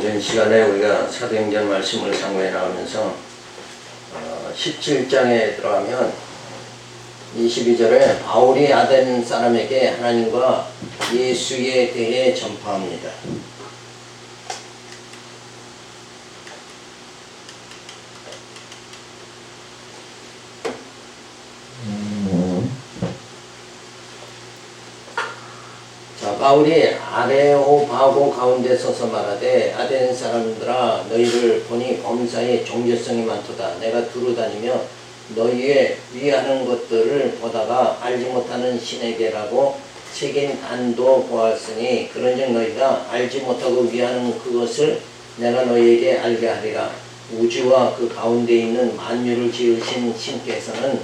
이전 시간에 우리가 사도행전 말씀을 상고해 나오면서 17장에 들어가면 22절에 바울이 아덴 사람에게 하나님과 예수에 대해 전파합니다. 바울이 아레오바고 가운데 서서 말하되 아덴 사람들아 너희를 보니 범사에 종교성이 많도다. 내가 두루 다니며 너희의 위하는 것들을 보다가 알지 못하는 신에게라고 새긴 단도 보았으니 그런즉 너희가 알지 못하고 위하는 그것을 내가 너희에게 알게 하리라. 우주와 그 가운데 있는 만유를 지으신 신께서는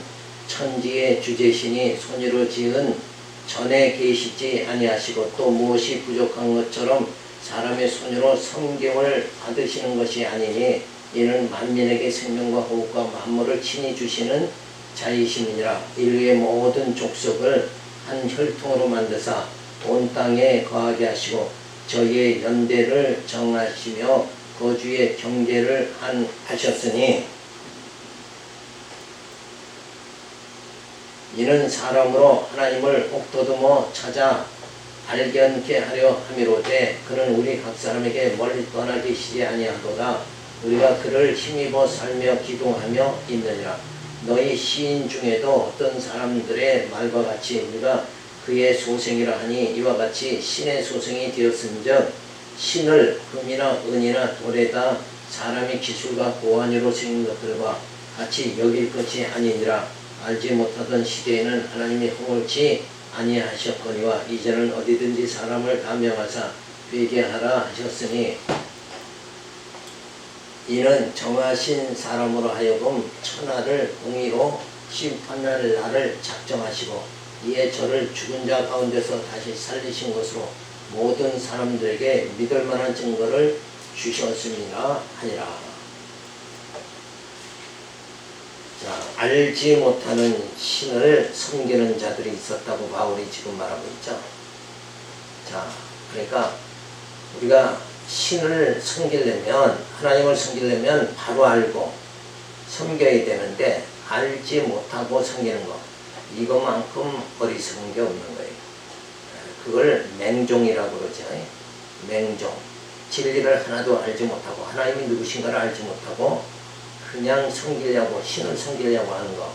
천지의 주제신이 손으로 지은 전에 계시지 아니하시고 또 무엇이 부족한 것처럼 사람의 손으로 성경을 받으시는 것이 아니니 이는 만민에게 생명과 호흡과 만물을 친히 주시는 자이심이니라. 인류의 모든 족속을 한 혈통으로 만드사 온 땅에 거하게 하시고 저희의 연대를 정하시며 거주의 경계를 하셨으니 이는 사람으로 하나님을 혹더듬어 찾아 발견케 하려 함이로되 그는 우리 각 사람에게 멀리 떠나 계시지 아니하도다. 우리가 그를 힘입어 살며 기도하며 있느니라. 너희 시인 중에도 어떤 사람들의 말과 같이 우리가 그의 소생이라 하니 이와 같이 신의 소생이 되었은즉 신을 금이나 은이나 돌에다 사람의 기술과 고환으로 생긴 것들과 같이 여길 것이 아니니라. 알지 못하던 시대에는 하나님이 허물치 아니하셨거니와 이제는 어디든지 사람을 다 명하사 되게 하라 하셨으니 이는 정하신 사람으로 하여금 천하를 공의로 심판할 날을 작정하시고 이에 저를 죽은 자 가운데서 다시 살리신 것으로 모든 사람들에게 믿을 만한 증거를 주셨음이라 하니라. 자, 알지 못하는 신을 섬기는 자들이 있었다고 바울이 지금 말하고 있죠. 자, 그러니까 우리가 신을 섬기려면, 하나님을 섬기려면 바로 알고 섬겨야 되는데 알지 못하고 섬기는 것, 이것만큼 어리석은 게 없는 거예요. 그걸 맹종이라고 그러죠. 맹종. 진리를 하나도 알지 못하고 하나님이 누구신가를 알지 못하고 그냥 섬기려고, 신을 섬기려고 하는 거.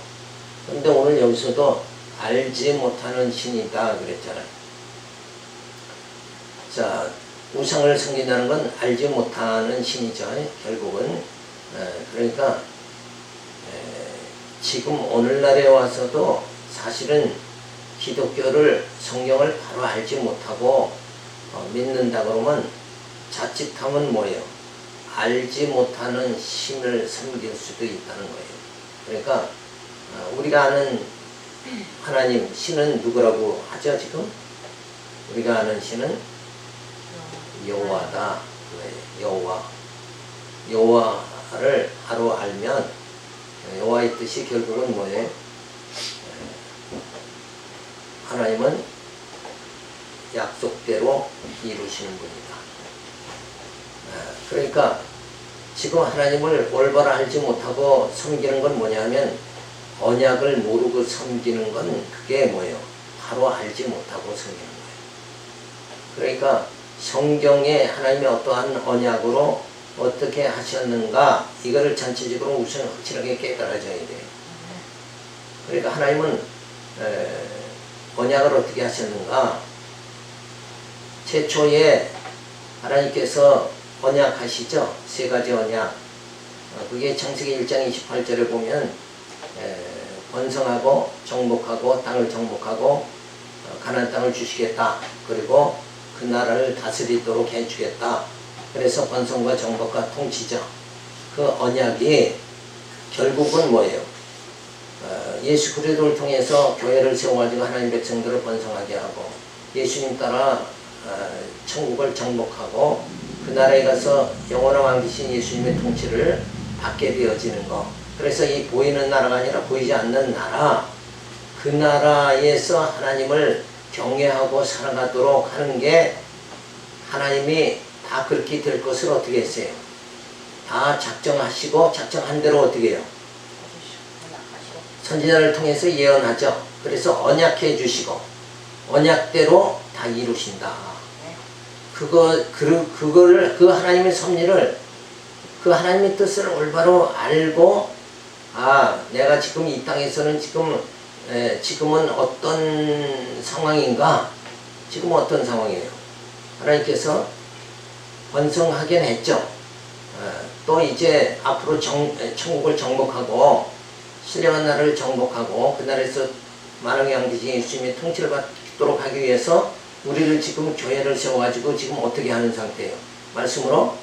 근데 오늘 여기서도 알지 못하는 신이다 그랬잖아요. 자, 우상을 섬긴다는 건 알지 못하는 신이죠. 결국은. 그러니까 지금 오늘날에 와서도 사실은 기독교를, 성경을 바로 알지 못하고 믿는다 그러면 자칫하면 뭐예요? 알지 못하는 신을 섬길 수도 있다는 거예요. 그러니까 우리가 아는 하나님, 신은 누구라고 하죠 지금? 우리가 아는 신은 여호와다. 여호와. 여호와를 바로 알면 여호와의 뜻이 결국은 뭐예요? 하나님은 약속대로 이루시는 분이다. 그러니까 지금 하나님을 올바로 알지 못하고 섬기는 건 뭐냐면 언약을 모르고 섬기는 건 그게 뭐예요? 바로 알지 못하고 섬기는 거예요. 그러니까 성경에 하나님이 어떠한 언약으로 어떻게 하셨는가 이거를 전체적으로 우선 확실하게 깨달아져야 돼요. 그러니까 하나님은 언약을 어떻게 하셨는가? 최초에 하나님께서 언약하시죠. 세 가지 언약. 그게 창세기 1장 28절에 보면 번성하고 정복하고 땅을 정복하고 가나안 땅을 주시겠다. 그리고 그 나라를 다스리도록 해주겠다. 그래서 번성과 정복과 통치죠. 그 언약이 결국은 뭐예요? 예수 그리스도를 통해서 교회를 세워가지고 하나님 백성들을 번성하게 하고 예수님 따라 천국을 정복하고 그 나라에 가서 영원한 왕이신 예수님의 통치를 받게 되어지는 것. 그래서 이 보이는 나라가 아니라 보이지 않는 나라, 그 나라에서 하나님을 경외하고 살아가도록 하는 게 하나님이 다 그렇게 될 것을 어떻게 했어요? 다 작정하시고 작정한 대로 어떻게 해요? 선지자를 통해서 예언하죠. 그래서 언약해 주시고 언약대로 다 이루신다. 그거를 그 하나님의 섭리를 그 하나님의 뜻을 올바로 알고 내가 지금 이 땅에서는 지금은 어떤 상황인가? 지금 어떤 상황이에요? 하나님께서 번성하긴 했죠. 또 이제 앞으로 천국을 정복하고 신령한 나라를 정복하고 그 나라에서 만왕의 왕대신 예수님의 통치를 받도록 하기 위해서 우리를 지금 교회를 세워가지고 지금 어떻게 하는 상태예요? 말씀으로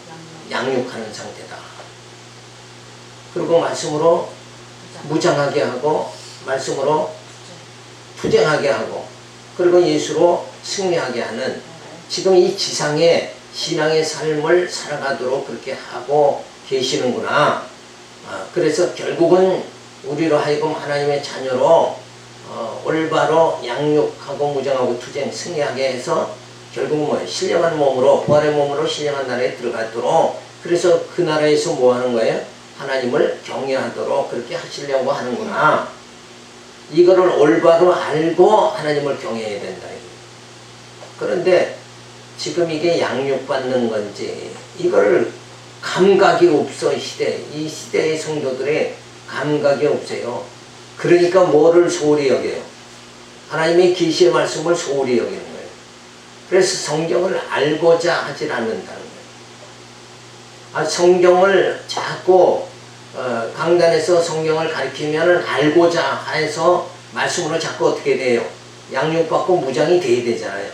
양육하는 상태다. 그리고 말씀으로 무장하게 하고 말씀으로 투쟁하게 하고 그리고 예수로 승리하게 하는 지금 이 지상의 신앙의 삶을 살아가도록 그렇게 하고 계시는구나. 그래서 결국은 우리로 하여금 하나님의 자녀로 올바로 양육하고 무장하고 투쟁 승리하게 해서 결국은 뭐예요? 신령한 몸으로 부활의 몸으로 신령한 나라에 들어가도록 그래서 그 나라에서 뭐 하는 거예요? 하나님을 경외하도록 그렇게 하시려고 하는구나. 이거를 올바로 알고 하나님을 경외해야 된다. 그런데 지금 이게 양육받는 건지 이걸 감각이 없어. 이 시대의 성도들의 감각이 없어요. 그러니까 뭐를 소홀히 여겨요? 하나님의 계시의 말씀을 소홀히 여기는 거예요. 그래서 성경을 알고자 하질 않는다는 거예요. 성경을 자꾸 강단에서 성경을 가르치면 알고자 해서 말씀으로 자꾸 어떻게 돼요? 양육받고 무장이 돼야 되잖아요.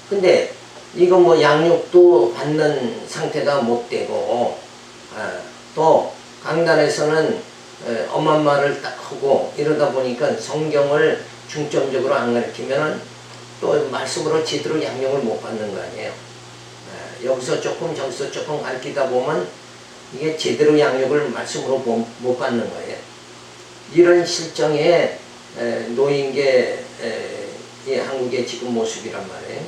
근데 이건 뭐 양육도 받는 상태가 못 되고 또 강단에서는 엄마 말을 딱 하고 이러다 보니까 성경을 중점적으로 안 가르치면 또 말씀으로 제대로 양육을 못 받는 거 아니에요. 여기서 조금 저기서 조금 가르치다 보면 이게 제대로 양육을 말씀으로 못 받는 거예요. 이런 실정에 놓인 게 한국의 지금 모습이란 말이에요.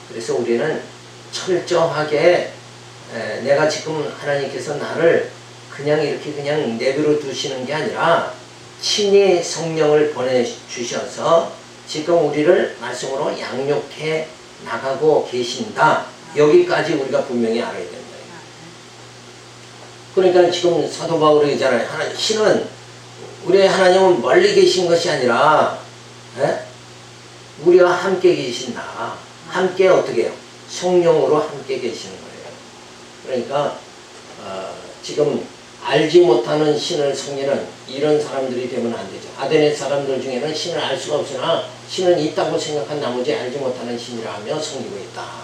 그래서 우리는 철저하게 내가 지금 하나님께서 나를 그냥 이렇게 그냥 내버려 두시는 게 아니라 친히 성령을 보내주셔서 지금 우리를 말씀으로 양육해 나가고 계신다. 여기까지 우리가 분명히 알아야 된다. 그러니까 지금 사도 바울이 있잖아요. 신은 우리의 하나님은 멀리 계신 것이 아니라 우리와 함께 계신다. 함께 어떻게 해요? 성령으로 함께 계시는 거예요. 그러니까 지금 알지 못하는 신을 섬기는 이런 사람들이 되면 안 되죠. 아덴의 사람들 중에는 신을 알 수가 없으나 신은 있다고 생각한 나머지 알지 못하는 신이라 하며 섬기고 있다.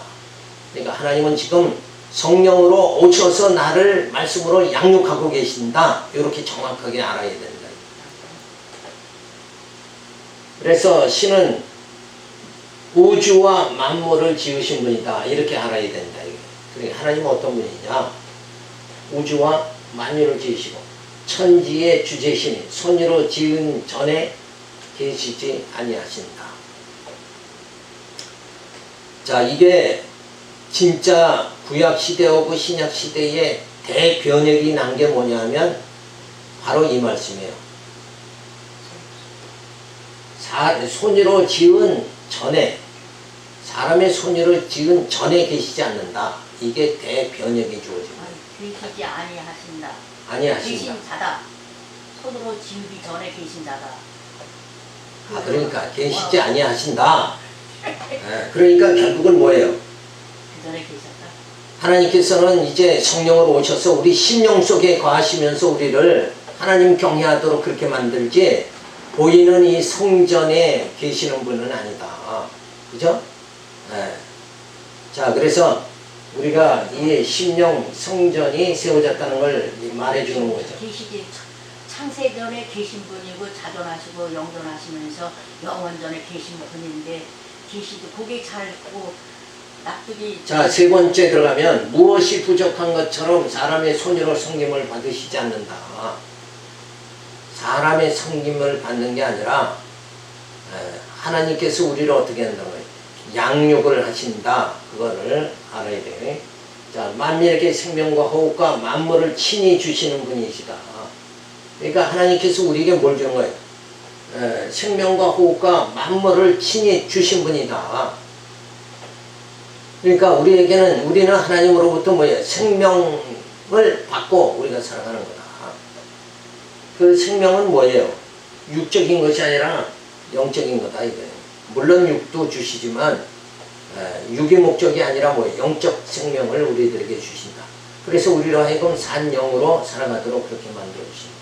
그러니까 하나님은 지금 성령으로 오셔서 나를 말씀으로 양육하고 계신다. 이렇게 정확하게 알아야 된다. 그래서 신은 우주와 만물을 지으신 분이다. 이렇게 알아야 된다. 그러니까 하나님은 어떤 분이냐? 우주와 만유를 지으시고 천지의 주제신이 손으로 지은 전에 계시지 아니하신다. 자, 이게 진짜 구약 시대하고 신약 시대의 대변혁이 난 게 뭐냐면 바로 이 말씀이에요. 손으로 지은 전에 사람의 손으로 지은 전에 계시지 않는다. 이게 대변혁이 주어진 거예요. 계시지 아니하신다. 아니하신다. 계신 자다. 손으로 지우기 전에 계신 자다. 그러니까 계시지 아니하신다. 그러니까 결국은 뭐예요? 그 전에 계셨다. 하나님께서는 이제 성령으로 오셔서 우리 심령 속에 거하시면서 우리를 하나님 경외하도록 그렇게 만들지 보이는 이 성전에 계시는 분은 아니다. 그죠? 자, 그래서 우리가 이 심령 성전이 세워졌다는 걸 말해주는 거죠. 계시지 창세전에 계신 분이고 자존하시고 영존하시면서 영원전에 계신 분인데 계시도 그게 잘고 납득이. 자, 세 번째 들어가면 무엇이 부족한 것처럼 사람의 손으로 섬김을 받으시지 않는다. 사람의 섬김을 받는 게 아니라 하나님께서 우리를 어떻게 한다는 거예요? 양육을 하신다. 그거를 알아야 돼요. 자, 만민에게 생명과 호흡과 만물을 친히 주시는 분이시다. 그러니까 하나님께서 우리에게 뭘 주는 거예요? 생명과 호흡과 만물을 친히 주신 분이다. 그러니까 우리는 하나님으로부터 뭐예요? 생명을 받고 우리가 살아가는 거다. 그 생명은 뭐예요? 육적인 것이 아니라 영적인 거다 이거예요. 물론 육도 주시지만 육의 목적이 아니라 뭐예요? 영적 생명을 우리들에게 주신다. 그래서 우리로 하여금 산 영으로 살아가도록 그렇게 만들어 주신다.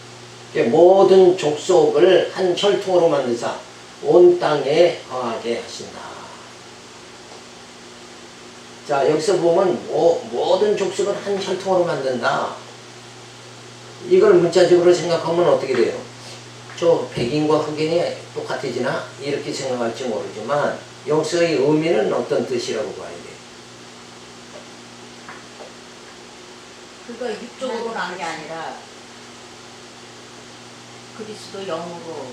모든 족속을 한 혈통으로 만드사 온 땅에 거하게 하신다. 자, 여기서 보면 모든 족속을 한 혈통으로 만든다. 이걸 문자적으로 생각하면 어떻게 돼요? 저 백인과 흑인이 똑같아지나? 이렇게 생각할지 모르지만 여기서의 의미는 어떤 뜻이라고 봐야 돼요? 그러니까 육적으로 난 게 아니라 그리스도 영으로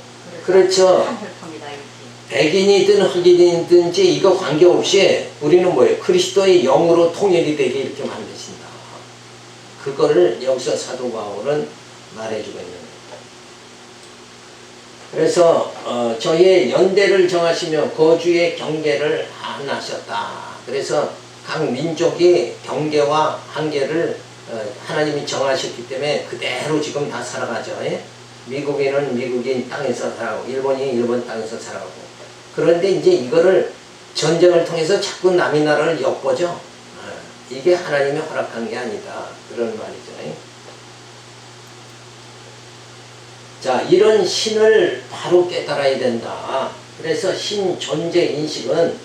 그렇죠. 한 혈통이다 이렇게. 백인이든 흑인이든지 이거 관계없이 우리는 뭐예요? 그리스도의 영으로 통일이 되게 이렇게 만드신다. 그거를 여기서 사도 바울은 말해주고 있는 거예요. 그래서 저희의 연대를 정하시며 거주의 경계를 하나셨다. 그래서 각 민족이 경계와 한계를 하나님이 정하셨기 때문에 그대로 지금 다 살아가죠. 미국인은 미국인 땅에서 살아가고 일본이 일본 땅에서 살아가고. 그런데 이제 이거를 전쟁을 통해서 자꾸 남의 나라를 엿보죠. 이게 하나님이 허락한 게 아니다. 그런 말이죠. 자, 이런 신을 바로 깨달아야 된다. 그래서 신 존재 인식은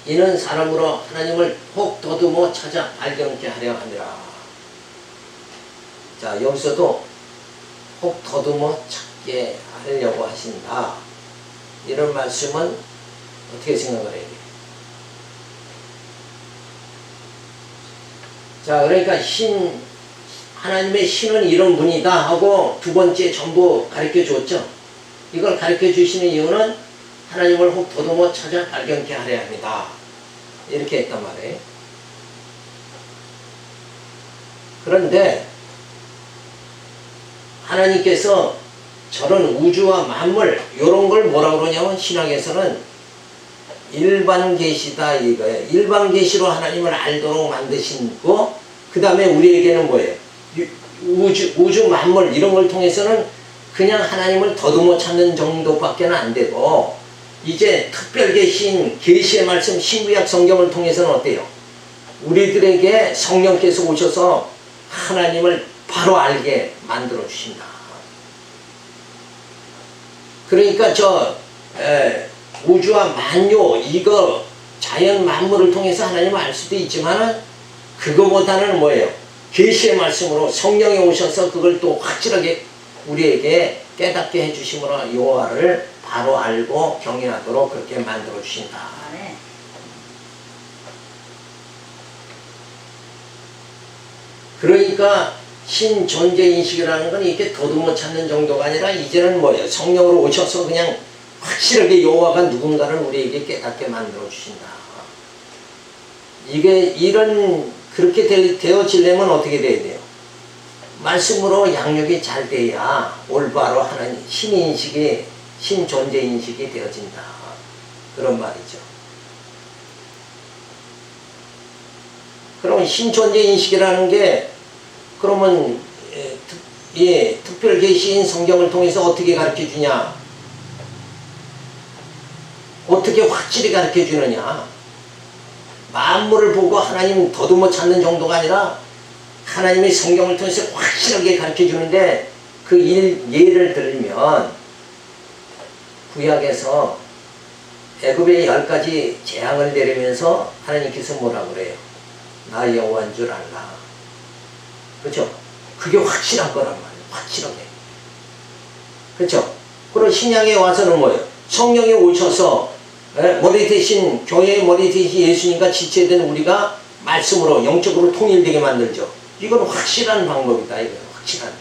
이는 사람으로 하나님을 혹 더듬어 찾아 발견케 하려 하니라. 자, 여기서도 혹 더듬어 찾게 하려고 하신다. 이런 말씀은 어떻게 생각을 해야 돼요? 자, 그러니까 하나님의 신은 이런 분이다 하고 두 번째 전부 가르쳐 줬죠. 이걸 가르쳐 주시는 이유는 하나님을 혹 더듬어 찾아 발견케 하려 합니다. 이렇게 했단 말이에요. 그런데 하나님께서 저런 우주와 만물 이런 걸 뭐라고 그러냐면 신학에서는 일반 계시다 이거예요. 일반 계시로 하나님을 알도록 만드시고 그 다음에 우리에게는 뭐예요? 우주 만물 이런 걸 통해서는 그냥 하나님을 더듬어 찾는 정도밖에 안 되고 이제 특별 계시의 말씀 신구약 성경을 통해서는 어때요? 우리들에게 성령께서 오셔서 하나님을 바로 알게 만들어 주신다. 그러니까 우주와 만요 이거 자연 만물을 통해서 하나님을 알 수도 있지만은 그거보다는 뭐예요? 계시의 말씀으로 성령이 오셔서 그걸 또 확실하게 우리에게 깨닫게 해주심으로 여호와를 바로 알고 경외하도록 그렇게 만들어 주신다. 네. 그러니까 신 존재 인식이라는 건 이렇게 더듬어 찾는 정도가 아니라 이제는 뭐예요? 성령으로 오셔서 그냥 확실하게 여호와가 누군가를 우리에게 깨닫게 만들어 주신다. 이게 그렇게 되어지려면 어떻게 돼야 돼요? 말씀으로 양육이 잘 돼야 올바로 하나님 신 존재 인식이 되어진다. 그런 말이죠. 그럼 신 존재 인식이라는 게 그러면 특별 계시인 성경을 통해서 어떻게 가르쳐 주냐? 어떻게 확실히 가르쳐 주느냐? 만물을 보고 하나님 더듬어 찾는 정도가 아니라 하나님의 성경을 통해서 확실하게 가르쳐 주는데 그 예를 들면 구약에서 애굽의 10가지 재앙을 내리면서 하나님께서 뭐라고 그래요? 나 여호와인 줄 알라. 그렇죠? 그게 확실한 거란 말이에요. 확실하게. 그렇죠? 그리고 신약에 와서는 뭐예요? 성령이 오셔서 머리 대신 교회의 머리 대신 예수님과 지체된 우리가 말씀으로 영적으로 통일되게 만들죠. 이건 확실한 방법이다. 이거 확실한.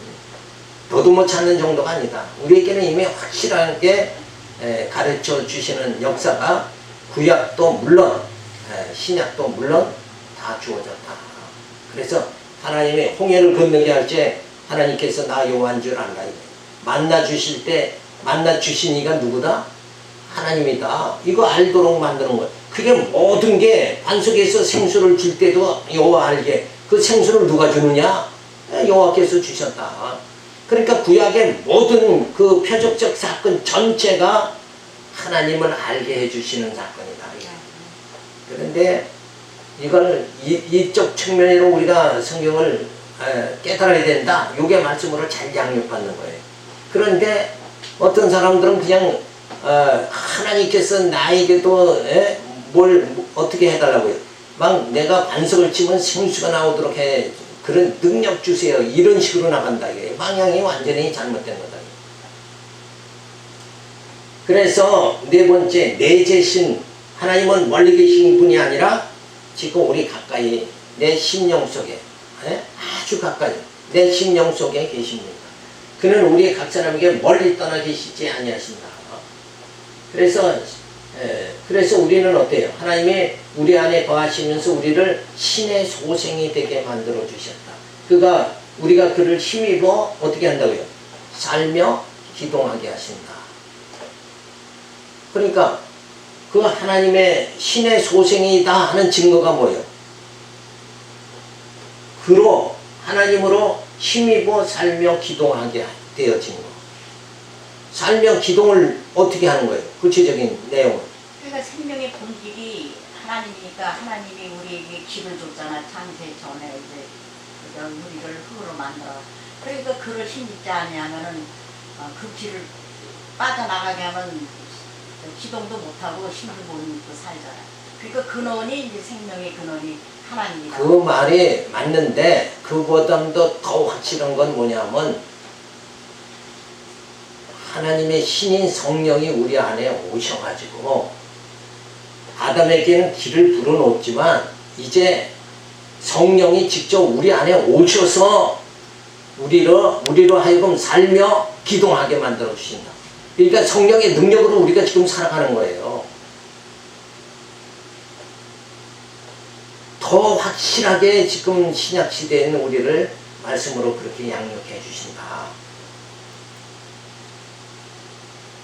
더듬어 찾는 정도가 아니다. 우리에게는 이미 확실하게 가르쳐 주시는 역사가 구약도 물론 신약도 물론 다 주어졌다. 그래서 하나님이 홍해를 건너게 할 때 하나님께서 나 여호와인 줄 알라. 만나 주실 때 만나 주신 이가 누구다? 하나님이다. 이거 알도록 만드는 거예요. 그게 모든 게 반석에서 생수를 줄 때도 여호와 알게. 그 생수를 누가 주느냐? 여호와께서 주셨다. 그러니까 구약의 모든 그 표적적 사건 전체가 하나님을 알게 해주시는 사건이다. 그런데 이걸 이쪽 측면으로 우리가 성경을 깨달아야 된다. 이게 말씀으로 잘 양육받는 거예요. 그런데 어떤 사람들은 그냥 하나님께서 나에게도 뭘 어떻게 해달라고요. 막 내가 반석을 치면 생수가 나오도록 해. 그런 능력 주세요. 이런 식으로 나간다. 이게 방향이 완전히 잘못된 거다. 그래서 네 번째, 내재신 하나님은 멀리 계신 분이 아니라 지금 우리 가까이 내 심령 속에 아주 가까이 내 심령 속에 계십니다. 그는 우리 각 사람에게 멀리 떠나 계시지 아니하신다. 그래서 우리는 어때요? 하나님이 우리 안에 거하시면서 우리를 신의 소생이 되게 만들어 주셨다. 우리가 그를 힘입어 어떻게 한다고요? 살며 기동하게 하신다. 그러니까 그 하나님의 신의 소생이다 하는 증거가 뭐예요? 그로 하나님으로 힘입어 살며 기동하게 되어진 거. 살며 기동을 어떻게 하는 거예요? 구체적인 내용은. 그러니까 생명의 본질이 하나님이니까 하나님이 우리에게 길을 줬잖아. 창세 전에 이제 우리를 흙으로 만들어. 그러니까 그를 힘입지 아니하면은 그 길을 빠져나가게 하면 기동도 못하고 힘도 못 입고 살잖아. 그러니까 근원이 이제 생명의 근원이 하나님이다. 그 말이 맞는데 그보다도 더 확실한 건 뭐냐면 하나님의 신인 성령이 우리 안에 오셔가지고 아담에게는 길을 불어놓았지만 이제 성령이 직접 우리 안에 오셔서 우리로 하여금 살며 기동하게 만들어 주신다. 그러니까 성령의 능력으로 우리가 지금 살아가는 거예요. 더 확실하게 지금 신약 시대에 있는 우리를 말씀으로 그렇게 양육해 주신다.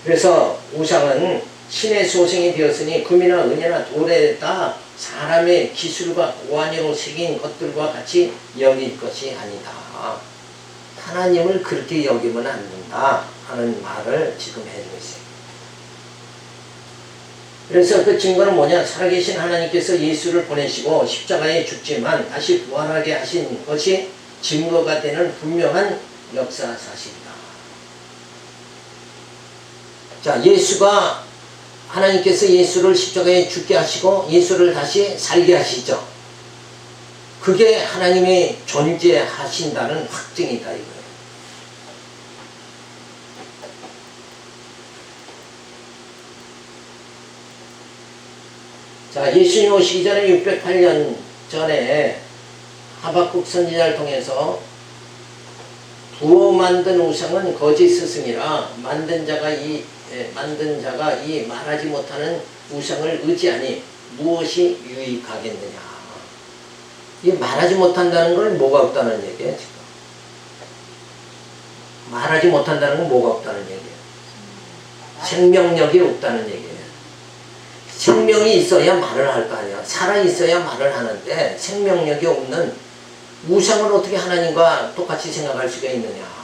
그래서 우상은 신의 소생이 되었으니 금이나 은이나 돌에다 사람의 기술과 고안으로 새긴 것들과 같이 여길 것이 아니다. 하나님을 그렇게 여기면 안 된다 하는 말을 지금 해주고 있어요. 그래서 그 증거는 뭐냐? 살아계신 하나님께서 예수를 보내시고 십자가에 죽지만 다시 부활하게 하신 것이 증거가 되는 분명한 역사 사실이다. 자, 하나님께서 예수를 십자가에 죽게 하시고 예수를 다시 살게 하시죠. 그게 하나님이 존재하신다는 확증이다 이거예요. 자, 예수님 오시기 전에 608년 전에 하박국 선지자를 통해서 부어 만든 우상은 거짓 스승이라 만든 자가 이 말하지 못하는 우상을 의지하니 무엇이 유익하겠느냐. 이 말하지 못한다는 건 뭐가 없다는 얘기예요. 지금 말하지 못한다는 건 뭐가 없다는 얘기예요. 생명력이 없다는 얘기예요. 생명이 있어야 말을 할 거 아니야. 살아 있어야 말을 하는데 생명력이 없는 우상을 어떻게 하나님과 똑같이 생각할 수가 있느냐.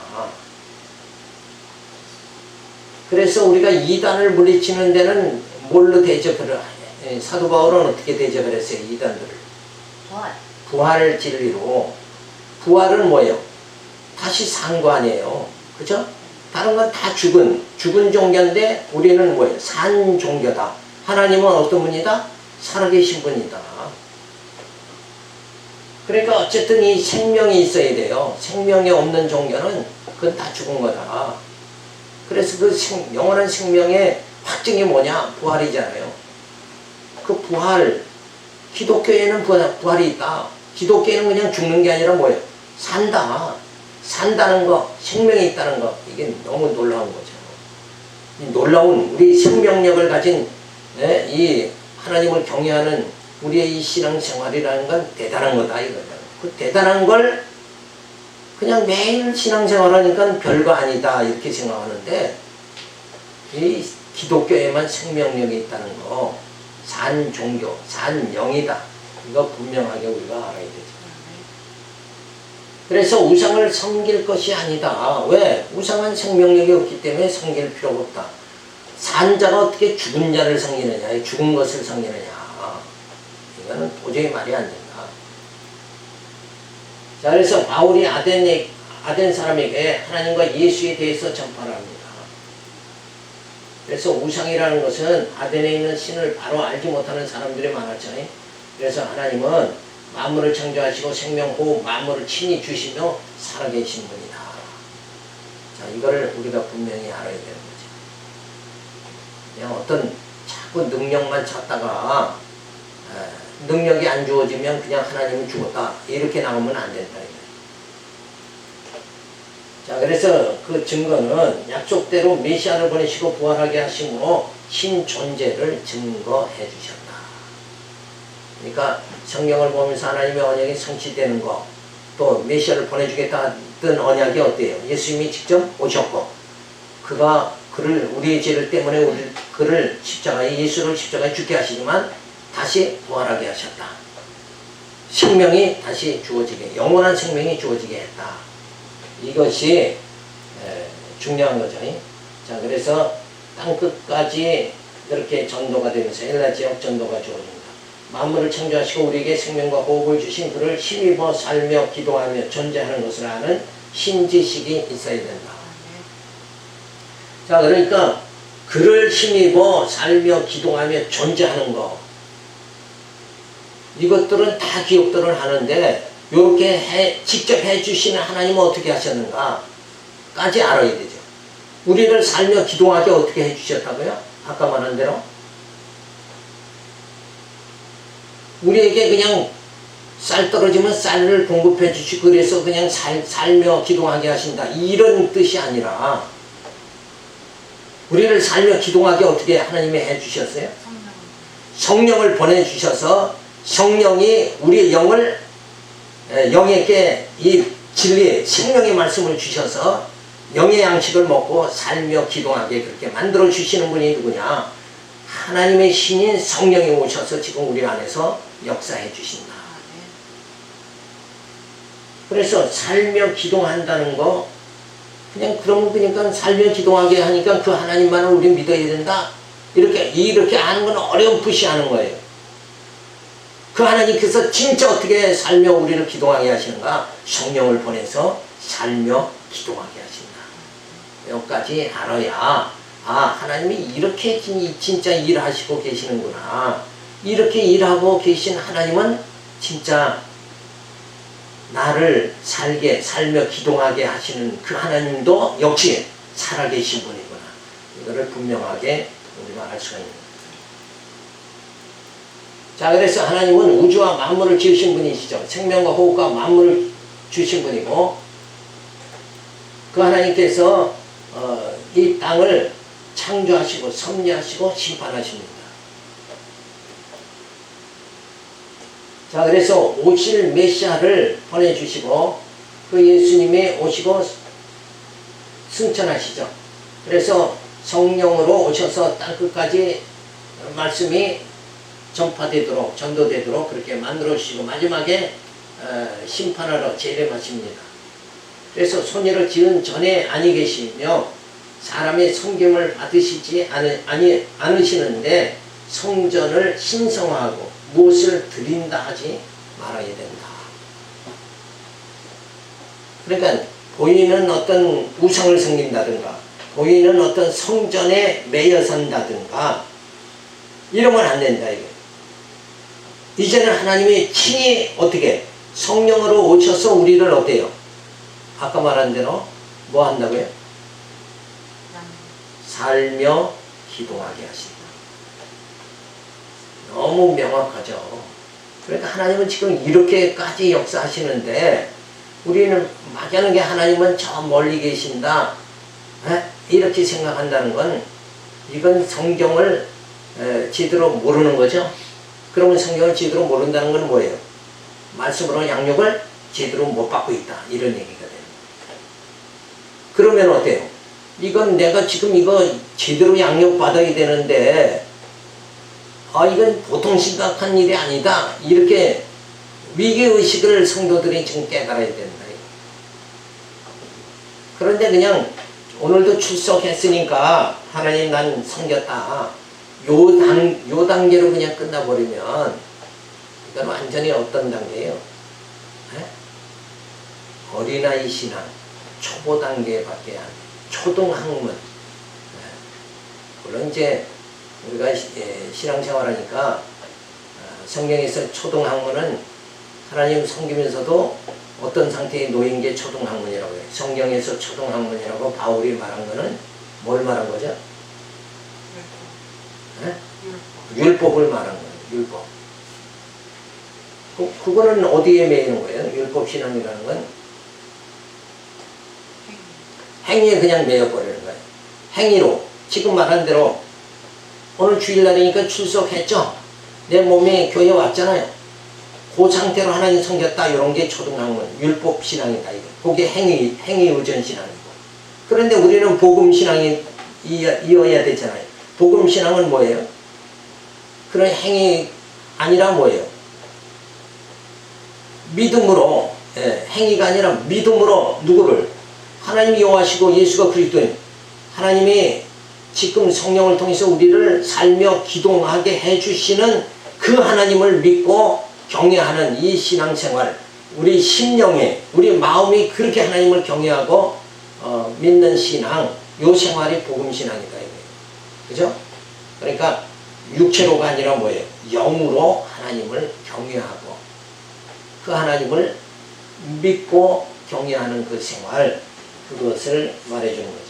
그래서 우리가 이단을 물리치는 데는 뭘로 대접을 해? 사도 바울은 어떻게 대접을 했어요? 이단들을. 부활 진리로. 부활은 뭐예요? 다시 산 거 아니에요. 그죠? 다른 건 다 죽은 종교인데 우리는 뭐예요? 산 종교다. 하나님은 어떤 분이다? 살아계신 분이다. 그러니까 어쨌든 이 생명이 있어야 돼요. 생명이 없는 종교는 그건 다 죽은 거다. 그래서 그 영원한 생명의 확증이 뭐냐? 부활이잖아요. 그 부활, 기독교에는 부활이 있다. 기독교에는 그냥 죽는 게 아니라 뭐예요? 산다. 산다는 거, 생명이 있다는 거. 이게 너무 놀라운 거죠. 이 놀라운 우리 생명력을 가진 이 하나님을 경외하는 우리의 이 신앙생활이라는 건 대단한 거다 이거죠. 그 대단한 걸 그냥 매일 신앙생활 하니까 별거 아니다 이렇게 생각하는데 이 기독교에만 생명력이 있다는 거, 산 종교, 산 영이다. 이거 분명하게 우리가 알아야 되죠. 그래서 우상을 섬길 것이 아니다. 왜? 우상은 생명력이 없기 때문에 섬길 필요가 없다. 산자가 어떻게 죽은 자를 섬기느냐, 죽은 것을 섬기느냐. 이거는 도저히 말이 안 된다. 자, 그래서 바울이 아덴 사람에게 하나님과 예수에 대해서 전파를 합니다. 그래서 우상이라는 것은 아덴에 있는 신을 바로 알지 못하는 사람들이 많았잖아요. 그래서 하나님은 만물을 창조하시고 생명, 호흡, 만물을 친히 주시며 살아계신 분이다. 자, 이거를 우리가 분명히 알아야 되는 거죠. 그냥 어떤 자꾸 능력만 찾다가 능력이 안 주어지면 그냥 하나님은 죽었다 이렇게 나오면 안 된다. 자, 그래서 그 증거는 약속대로 메시아를 보내시고 부활하게 하심으로 신 존재를 증거해 주셨다. 그러니까 성경을 보면서 하나님의 언약이 성취되는 거, 또 메시아를 보내주겠다던 언약이 어때요? 예수님이 직접 오셨고 그를 우리의 죄를 때문에 그를 예수를 십자가에 죽게 하시지만 다시 부활하게 하셨다. 생명이 다시 주어지게, 영원한 생명이 주어지게 했다. 이것이 중요한 거죠. 자, 그래서 땅끝까지 이렇게 전도가 되면서 엘라 지역 전도가 주어집니다. 만물을 창조하시고 우리에게 생명과 호흡을 주신 그를 힘입어 살며 기도하며 존재하는 것을 아는 신지식이 있어야 된다. 자, 그러니까 그를 힘입어 살며 기도하며 존재하는 것, 이것들은 다 기억들을 하는데 이렇게 직접 해주시는 하나님은 어떻게 하셨는가 까지 알아야 되죠. 우리를 살며 기도하게 어떻게 해주셨다고요? 아까 말한 대로 우리에게 그냥 쌀 떨어지면 쌀을 공급해 주시고 그래서 그냥 살며 기도하게 하신다 이런 뜻이 아니라 우리를 살며 기도하게 어떻게 하나님이 해주셨어요? 성령을 보내주셔서 성령이 우리의 영에게 이 진리, 생명의 말씀을 주셔서 영의 양식을 먹고 살며 기도하게 그렇게 만들어 주시는 분이 누구냐? 하나님의 신인 성령이 오셔서 지금 우리 안에서 역사해 주신다. 그래서 살며 기도한다는 거 그냥 그러니까 살며 기도하게 하니까 그 하나님만을 우리 믿어야 된다. 이렇게 하는 건 어렴풋이 하는 거예요. 그 하나님께서 진짜 어떻게 살며 우리를 기도하게 하시는가? 성령을 보내서 살며 기도하게 하신다. 여기까지 알아야 하나님이 이렇게 진짜 일하시고 계시는구나. 이렇게 일하고 계신 하나님은 진짜 나를 살며 기도하게 하시는 그 하나님도 역시 살아계신 분이구나. 이거를 분명하게 우리가 알 수가 있는 거예요. 자, 그래서 하나님은 우주와 만물을 지으신 분이시죠. 생명과 호흡과 만물을 주신 분이고 그 하나님께서 이 땅을 창조하시고 섭리하시고 심판하십니다. 자, 그래서 오실 메시아를 보내주시고 그 예수님이 오시고 승천하시죠. 그래서 성령으로 오셔서 땅끝까지 말씀이 전파되도록 전도되도록 그렇게 만들어주시고 마지막에 심판하러 재림하십니다. 그래서 손해를 지은 전에 아니 계시며 사람의 섬김을 받으시지 않으시는데 성전을 신성화하고 무엇을 드린다 하지 말아야 된다. 그러니까 보이는 어떤 우상을 섬긴다든가 보이는 어떤 성전에 매여 산다든가 이러면 안 된다. 이게. 이제는 하나님이 친히 어떻게 성령으로 오셔서 우리를 어때요? 아까 말한 대로 뭐 한다고요? 살며 기도하게 하신다. 너무 명확하죠. 그러니까 하나님은 지금 이렇게까지 역사하시는데 우리는 막연하게 하나님은 저 멀리 계신다 이렇게 생각한다는 건 이건 성경을 제대로 모르는 거죠. 그러면 성경을 제대로 모른다는 건 뭐예요? 말씀으로 양육을 제대로 못 받고 있다. 이런 얘기가 되는 거예요. 그러면 어때요? 이건 내가 지금 이거 제대로 양육받아야 되는데 이건 보통 심각한 일이 아니다. 이렇게 위기의식을 성도들이 지금 깨달아야 된다. 그런데 그냥 오늘도 출석했으니까 하나님 난 섬겼다. 요 단계로 그냥 끝나버리면 이건 완전히 어떤 단계예요? 네? 어린아이 신앙, 초보 단계밖에 안 돼. 초등학문. 네. 물론 이제 우리가 신앙생활하니까 성경에서 초등학문은 하나님 섬기면서도 어떤 상태에 놓인 게 초등학문이라고 해요. 성경에서 초등학문이라고 바울이 말한 거는 뭘 말한 거죠? 네? 율법을 말한 거예요. 율법. 그거는 어디에 매이는 거예요? 율법 신앙이라는 건 행위에 그냥 매여버리는 거예요. 행위로 지금 말한 대로 오늘 주일날이니까 출석했죠? 내 몸에 교회 왔잖아요. 그 상태로 하나님 섬겼다. 이런 게 초등학문, 율법 신앙이다. 그게 행위 의존 신앙이고. 그런데 우리는 복음 신앙이 이어야 되잖아요. 복음 신앙은 뭐예요? 그런 행위 아니라 뭐예요? 믿음으로, 행위가 아니라 믿음으로 누구를? 하나님이 여호와시고 예수가 그리스도인 하나님이 지금 성령을 통해서 우리를 살며 기동하게 해주시는 그 하나님을 믿고 경외하는 이 신앙생활, 우리 심령에, 우리 마음이 그렇게 하나님을 경외하고 믿는 신앙, 요 생활이 복음 신앙이다. 그죠? 그러니까 육체로가 아니라 뭐예요? 영으로 하나님을 경외하고 그 하나님을 믿고 경외하는 그 생활, 그것을 말해주는 거죠.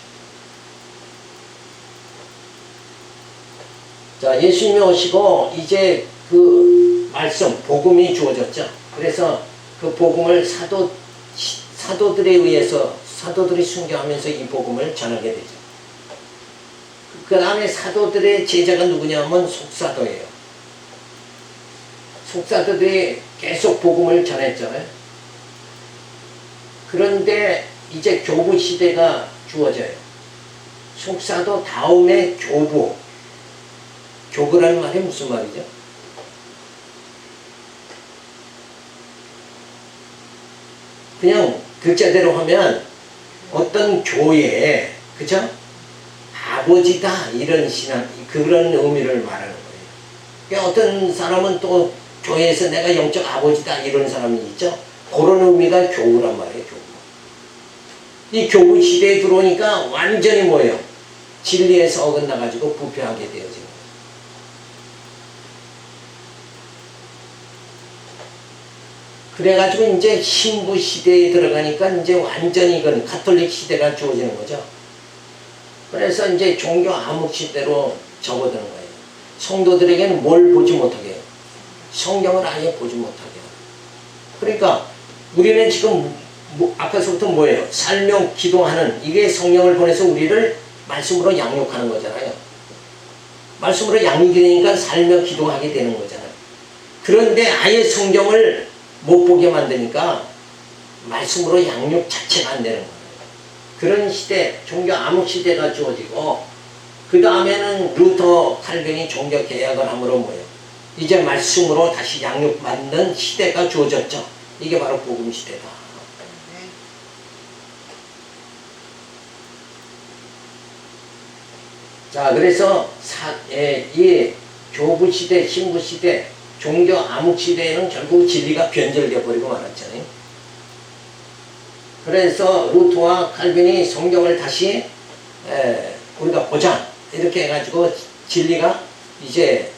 자, 예수님이 오시고 이제 그 말씀, 복음이 주어졌죠. 그래서 그 복음을 사도들에 의해서 사도들이 순교하면서 이 복음을 전하게 되죠. 그 다음에 사도들의 제자가 누구냐면 속사도예요. 속사도들이 계속 복음을 전했잖아요. 그런데 이제 교부 시대가 주어져요. 속사도 다음에 교부. 교부라는 말이 무슨 말이죠? 그냥 글자대로 하면 어떤 교회에, 그죠? 아버지다, 이런 신앙, 그런 의미를 말하는 거예요. 그러니까 어떤 사람은 또 교회에서 내가 영적 아버지다, 이런 사람이 있죠? 그런 의미가 교우란 말이에요, 교우. 이 교부 시대에 들어오니까 완전히 뭐예요? 진리에서 어긋나가지고 부패하게 되어지는 거예요. 그래가지고 이제 신부 시대에 들어가니까 이제 완전히 이건 가톨릭 시대가 주어지는 거죠. 그래서 이제 종교 암흑 시대로 접어드는 거예요. 성도들에게는 뭘 보지 못하게 해요? 성경을 아예 보지 못하게 해요. 그러니까 우리는 지금 아까서부터 뭐예요? 살며 기도하는, 이게 성령을 보내서 우리를 말씀으로 양육하는 거잖아요. 말씀으로 양육이 되니까 살며 기도하게 되는 거잖아요. 그런데 아예 성경을 못 보게 만드니까 말씀으로 양육 자체가 안 되는 거예요. 그런 시대, 종교 암흑 시대가 주어지고, 그 다음에는 루터 칼빈이 종교 개혁을 함으로 뭐예요? 이제 말씀으로 다시 양육받는 시대가 주어졌죠. 이게 바로 복음 시대다. 자, 그래서 이 교부 시대, 신부 시대, 종교 암흑 시대에는 결국 진리가 변절되어 버리고 말았잖아요. 그래서 루터와 칼빈이 성경을 다시 우리가 보자, 이렇게 해가지고 진리가 이제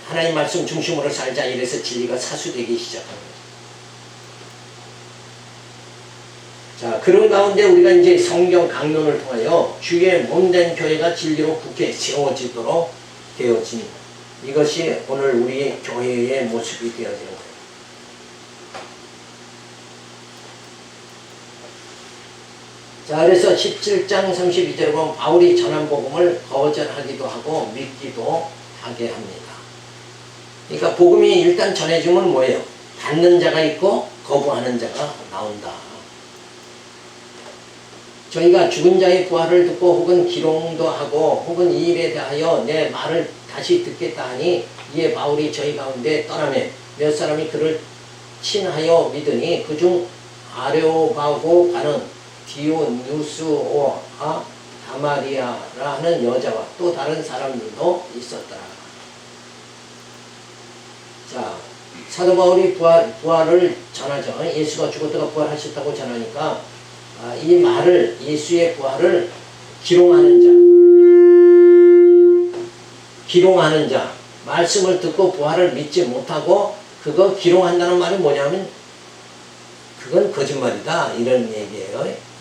하나님 말씀 중심으로 살자, 이래서 진리가 사수되기 시작한 거죠. 자, 그런 가운데 우리가 이제 성경 강론을 통하여 주의 몸된 교회가 진리로 굳게 세워지도록 되어진, 이것이 오늘 우리 교회의 모습이 되어지는 거예요. 자, 그래서 17장 32절에 보면 바울이 전한 복음을 거절하기도 하고 믿기도 하게 합니다. 그러니까 복음이 일단 전해지면 뭐예요? 받는 자가 있고 거부하는 자가 나온다. 저희가 죽은 자의 부활을 듣고 혹은 기롱도 하고 혹은 이 일에 대하여 내 말을 다시 듣겠다 하니 이에 바울이 저희 가운데 떠나며 몇 사람이 그를 친하여 믿으니 그중 아레오바고 가는 디오누스오아 다마리아라 하는 여자와 또 다른 사람들도 있었더라. 자, 사도 바울이 부활을 전하죠. 예수가 죽었다가 부활하셨다고 전하니까 이 말을, 예수의 부활을 기롱하는 자, 말씀을 듣고 부활을 믿지 못하고 그거 기롱한다는 말이 뭐냐면 그건 거짓말이다 이런 얘기예요.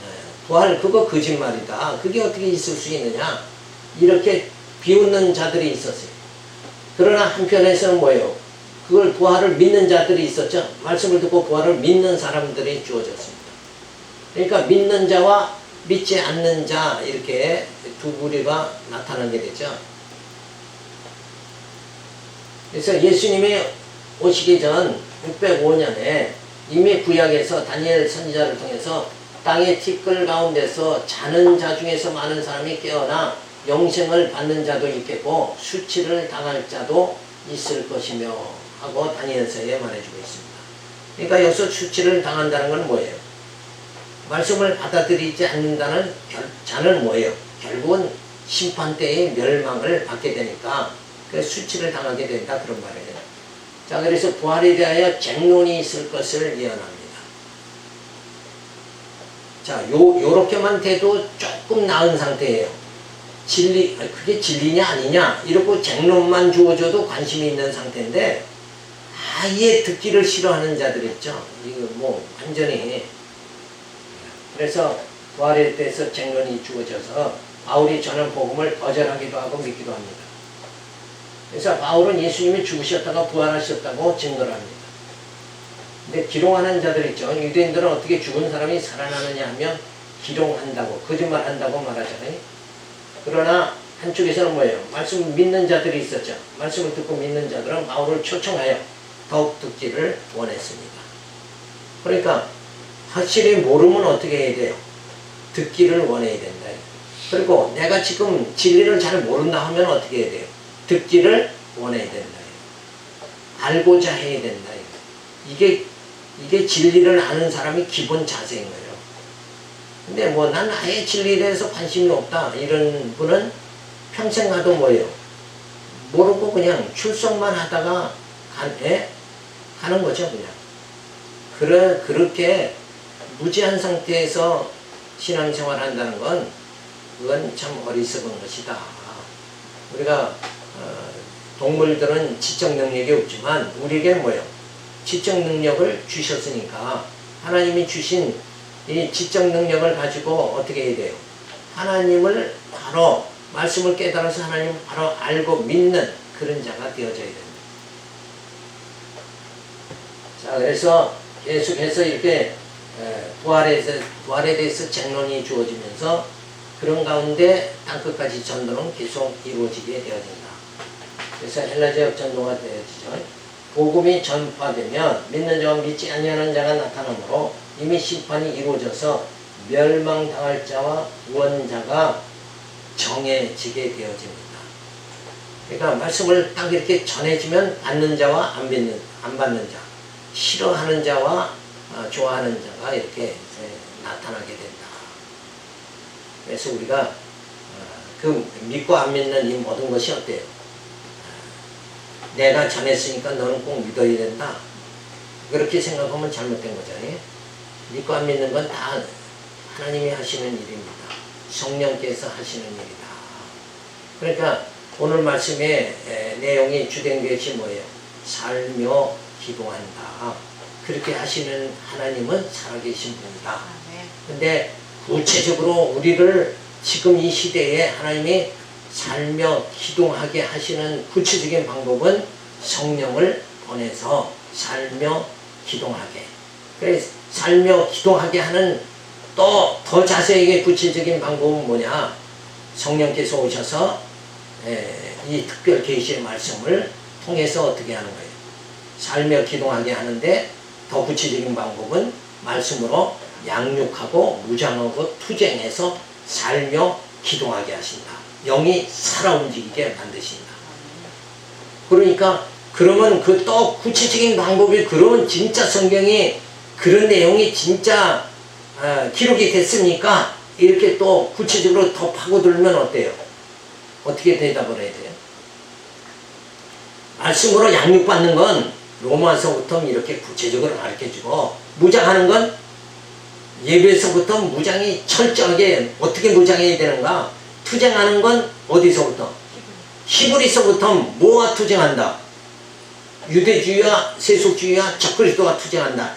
부활 그거 거짓말이다. 그게 어떻게 있을 수 있느냐 이렇게 비웃는 자들이 있었어요. 그러나 한편에서는 뭐예요? 그걸 부활을 믿는 자들이 있었죠. 말씀을 듣고 부활을 믿는 사람들이 주어졌습니다. 그러니까 믿는 자와 믿지 않는 자 이렇게 두 부류가 나타나게 되죠. 그래서 예수님이 오시기 전 605년에 이미 구약에서 다니엘 선지자를 통해서 땅의 티끌 가운데서 자는 자 중에서 많은 사람이 깨어나 영생을 받는 자도 있겠고 수치를 당할 자도 있을 것이며 하고 다니엘서에 말해주고 있습니다. 그러니까 여기서 수치를 당한다는 건 뭐예요? 말씀을 받아들이지 않는다는 자는 뭐예요? 결국은 심판 때의 멸망을 받게 되니까 그 수치를 당하게 된다 그런 말이에요. 자, 그래서 부활에 대하여 쟁론이 있을 것을 예언합니다. 자, 요렇게만 돼도 조금 나은 상태예요. 그게 진리냐 아니냐 이러고 쟁론만 주어줘도 관심이 있는 상태인데 아예 듣기를 싫어하는 자들 있죠. 이거 뭐 완전히. 그래서 부활에 대해서 쟁론이 주어져서 바울이 전한 복음을 거절하기도 하고 믿기도 합니다. 그래서 바울은 예수님이 죽으셨다가 부활하셨다고 증거를 합니다. 근데 기롱하는 자들 있죠. 유대인들은 어떻게 죽은 사람이 살아나느냐 하면 기롱한다고 거짓말한다고 말하잖아요. 그러나 한쪽에서는 뭐예요? 말씀을 믿는 자들이 있었죠. 말씀을 듣고 믿는 자들은 바울을 초청하여 더욱 듣기를 원했습니다. 그러니까 확실히 모르면 어떻게 해야 돼요? 듣기를 원해야 된다. 그리고 내가 지금 진리를 잘 모른다 하면 어떻게 해야 돼요? 듣기를 원해야 된다. 알고자 해야 된다. 이게 진리를 아는 사람이 기본 자세인 거예요. 근데 뭐 난 아예 진리에 대해서 관심이 없다. 이런 분은 평생 가도 뭐예요? 모르고 그냥 출석만 하다가 가는 거죠, 그냥. 그렇게 무지한 상태에서 신앙생활 한다는 건 그건 참 어리석은 것이다. 우리가 동물들은 지적 능력이 없지만 우리에게는 뭐예요? 지적 능력을 주셨으니까 하나님이 주신 이 지적 능력을 가지고 어떻게 해야 돼요? 하나님을 바로 말씀을 깨달아서 하나님을 바로 알고 믿는 그런 자가 되어져야 됩니다. 자, 그래서 계속해서 이렇게 부활에 대해서 쟁론이 주어지면서 그런 가운데 땅끝까지 전도는 계속 이루어지게 되어진다. 그래서 헬라제역 전도가 되어지죠. 복음이 전파되면 믿는 자와 믿지 아니하는 자가 나타나므로 이미 심판이 이루어져서 멸망당할 자와 구원자가 정해지게 되어집니다. 그러니까 말씀을 딱 이렇게 전해지면 받는 자와 안 받는 자, 싫어하는 자와 좋아하는 자가 이렇게 나타나게 된다. 그래서 우리가 그 믿고 안 믿는 이 모든 것이 어때요? 내가 전했으니까 너는 꼭 믿어야 된다. 그렇게 생각하면 잘못된 거잖아요. 믿고 안 믿는 건 다 하나님이 하시는 일입니다. 성령께서 하시는 일이다. 그러니까 오늘 말씀의 내용이 주된 것이 뭐예요? 살며 기도한다. 그렇게 하시는 하나님은 살아계신 분이다. 근데 구체적으로 우리를 지금 이 시대에 하나님이 살며 기도하게 하시는 구체적인 방법은 성령을 보내서 살며 기도하게. 그래서 살며 기도하게 하는 또 더 자세하게 구체적인 방법은 뭐냐? 성령께서 오셔서 이 특별 계시의 말씀을 통해서 어떻게 하는 거예요? 살며 기도하게 하는데 더 구체적인 방법은 말씀으로 양육하고 무장하고 투쟁해서 살며 기동하게 하신다. 영이 살아 움직이게 만드신다. 그러니까 그러면 그 또 구체적인 방법이 그러면 진짜 성경이 그런 내용이 진짜 기록이 됐으니까 이렇게 또 구체적으로 더 파고들면 어때요? 어떻게 대답을 해야 돼요? 말씀으로 양육받는 건 로마서부터 이렇게 구체적으로 가르쳐주고 무장하는 건 예배에서부터 무장이 철저하게 어떻게 무장해야 되는가? 투쟁하는 건 어디서부터? 히브리서부터 뭐와 투쟁한다? 유대주의와 세속주의와 적그리스도가 투쟁한다.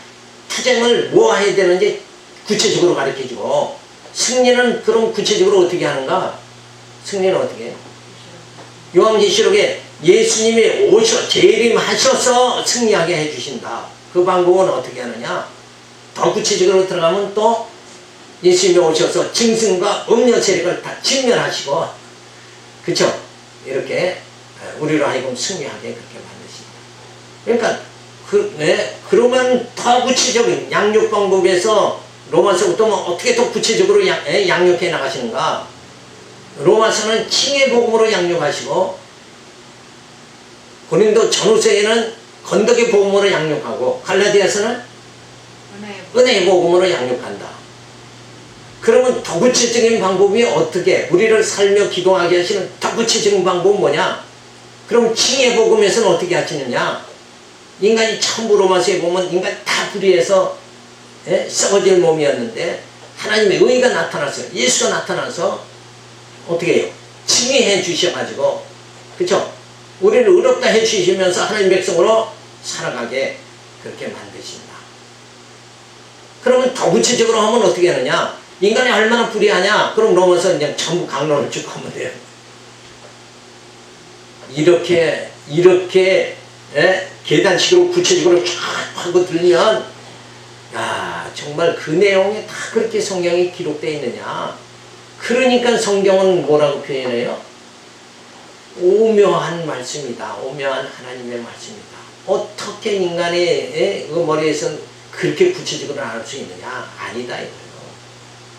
투쟁을 뭐 해야 되는지 구체적으로 가르쳐주고 승리는 그럼 구체적으로 어떻게 하는가? 승리는 어떻게 해요? 요한계시록에 예수님이 재림하셔서 승리하게 해주신다. 그 방법은 어떻게 하느냐? 더 구체적으로 들어가면 또 예수님이 오셔서 짐승과 음녀 세력을 다 진멸하시고, 그쵸? 이렇게 우리로 하여금 승리하게 그렇게 만드신다. 그러니까 그러면 더 구체적인 양육 방법에서 로마서부터 뭐 어떻게 더 구체적으로 양육해 나가시는가? 로마서는 칭의 복음으로 양육하시고 고린도 전후서에는 건덕의 복음으로 양육하고 갈라디아서는 은혜의 복음으로 양육한다. 그러면 더 구체적인 방법이 어떻게 우리를 살며 기도하게 하시는 더 구체적인 방법은 뭐냐? 그럼 칭의 복음에서는 어떻게 하시느냐? 인간이 전부 로마서에 보면 인간이 다 불의해서 썩어질 몸이었는데 하나님의 의가 나타났어요. 예수가 나타나서 어떻게 해요? 칭의해 주셔가지고, 그쵸? 우리를 의롭다 해 주시면서 하나님 백성으로 살아가게 그렇게 만드신다. 그러면 더 구체적으로 하면 어떻게 하느냐? 인간이 얼마나 불의하냐? 그럼 로마서 그냥 전부 강론을 쭉 하면 돼요. 이렇게 계단식으로 구체적으로 쫙 하고 들면, 야, 정말 그 내용에 다 그렇게 성경이 기록되어 있느냐? 그러니까 성경은 뭐라고 표현해요? 오묘한 말씀이다. 오묘한 하나님의 말씀이다. 어떻게 인간의 그 머리에서는 그렇게 구체적으로 알 수 있느냐? 아니다 이거예요.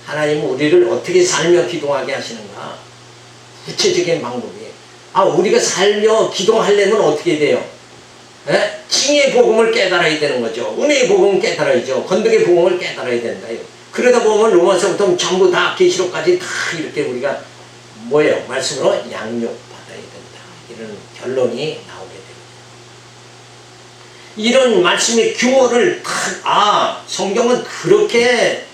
하나님은 우리를 어떻게 살며 기도하게 하시는가? 구체적인 방법이. 우리가 살며 기도하려면 어떻게 돼요? 칭의 복음을 깨달아야 되는 거죠. 은혜의 복음을 깨달아야죠. 건덕의 복음을 깨달아야 된다. 그러다 보면 로마서부터 전부 다 계시록까지 다 이렇게 우리가 뭐예요? 말씀으로 양육받아야 된다. 이런 결론이 나오게 됩니다. 이런 말씀의 규모를 성경은 그렇게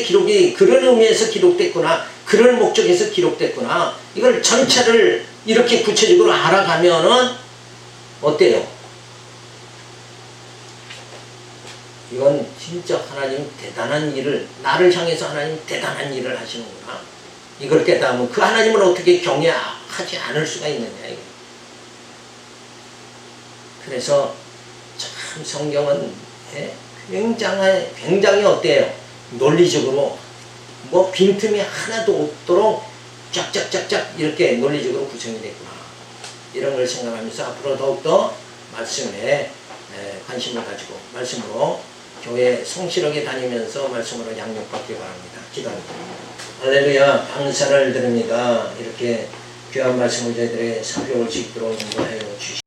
기록이 그런 의미에서 기록됐구나. 그런 목적에서 기록됐구나. 이걸 전체를 이렇게 구체적으로 알아가면은 어때요? 이건 진짜 하나님 대단한 일을, 나를 향해서 하나님 대단한 일을 하시는구나. 이걸 깨달으면 그 하나님을 어떻게 경외하지 않을 수가 있느냐. 이거. 그래서 참 성경은 굉장히 어때요? 논리적으로 뭐 빈틈이 하나도 없도록 쫙쫙쫙쫙 이렇게 논리적으로 구성이 됐구나. 이런 걸 생각하면서 앞으로 더욱더 말씀에 관심을 가지고 말씀으로 교회 성실하게 다니면서 말씀으로 양육받기 바랍니다. 기도합니다. 할렐루야. 감사를 드립니다. 이렇게 귀한 말씀을 저희들이 살펴볼 수 있도록 인도하여 주시옵소서.